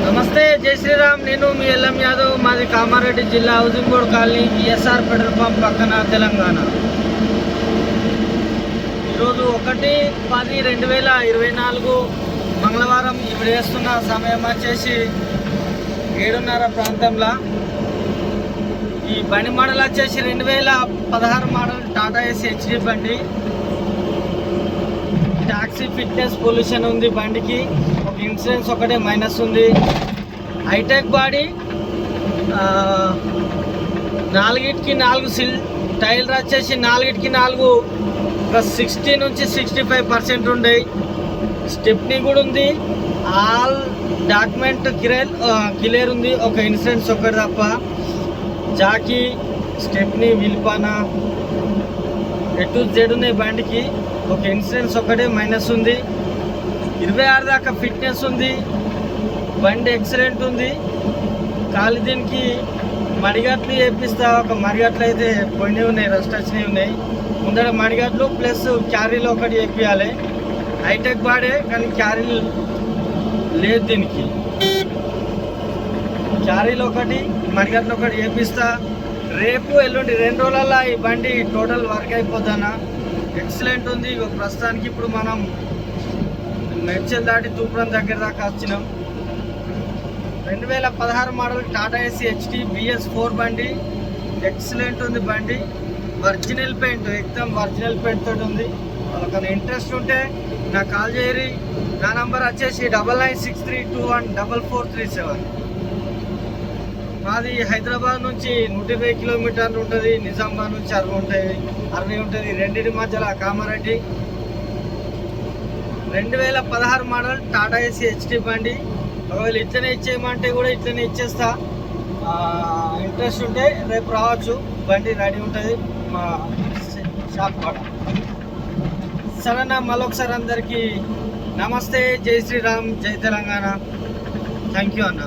నమస్తే, జై శ్రీరామ్. నేను మీ ఎల్ఎం యాదవ్. మాది కామారెడ్డి జిల్లా, housing board colony, ESR petrol pump పక్కన, తెలంగాణ. ఈరోజు 1/10/2024 మంగళవారం. ఇప్పుడు వేస్తున్న సమయం వచ్చేసి 7:30 ప్రాంతంలో. ఈ బండి మోడల్ వచ్చేసి 2016 మోడల్ టాటా ఏసీ హెచ్డి బండి. టాక్సీ ఫిట్నెస్ పొల్యూషన్ ఉంది బండికి. ఒక ఇన్సూరెన్స్ ఒకటే మైనస్ ఉంది. హైటెక్ బాడీ, 4కి 4 సిల్ టైర్లు వచ్చేసి 4కి 4 ఒక 60 నుంచి 65% ఉండేవి. స్టెప్నీ కూడా ఉంది. ఆల్ డాక్యుమెంట్ క్లియర్ ఉంది. ఒక ఇన్సూరెన్స్ ఒకటి తప్ప. జాకీ, స్టెప్నీ, విల్పానా ఎటు జెడ్ ఉన్నాయి బండికి. ఒక ఇన్సూరెన్స్ ఒకటే మైనస్ ఉంది. 26 దాకా ఫిట్నెస్ ఉంది. బండి ఎక్సలెంట్ ఉంది. ఖాళీ దీనికి మడిగట్లు వేపిస్తా. ఒక మడిగట్లు అయితే పోయినవి ఉన్నాయి, రస్ట్ వచ్చినవి ఉన్నాయి. ముందర మడిగట్లు ప్లస్ క్యారీలు ఒకటి వేపియాలి. హైటెక్ బాడే కానీ క్యారీలు లేదు దీనికి. క్యారీలు ఒకటి, మడిగట్లు ఒకటి వేపిస్తా. రేపు ఎల్లుండి 2 రోజులలో ఈ బండి టోటల్ వర్క్ అయిపోతానా. ఎక్సలెంట్ ఉంది. ప్రస్తుతానికి ఇప్పుడు మనం మెడ్చల్ దాటి తూపురం దగ్గర దాకా వచ్చినాం. 2016 model Tata AC HD BS4 బండి. ఎక్సలెంట్ ఉంది బండి. ఒరిజినల్ పెయింట్, ఎక్దమ్ ఒరిజినల్ పెయింట్ తోటి ఉంది. వాళ్ళకన్నా ఇంట్రెస్ట్ ఉంటే నాకు కాల్ చేయరి. నా నంబర్ వచ్చేసి 9963214437. మాది హైదరాబాద్ నుంచి 120 కిలోమీటర్లు ఉంటుంది. నిజామాబాద్ నుంచి 60 ఉంటుంది. రెండింటి మధ్యలో Kamareddy. 2016 model Tata AC HD బండి. ఒకవేళ ఇట్లనే ఇచ్చేయమంటే కూడా ఇట్లనే ఇచ్చేస్తా. ఇంట్రెస్ట్ ఉంటే రేపు రావచ్చు. బండి రెడీ ఉంటుంది మా షాప్ కూడా. సరేనా, మళ్ళొకసారి అందరికీ నమస్తే, జై శ్రీరామ్, జై తెలంగాణ. థ్యాంక్ యూ అన్న.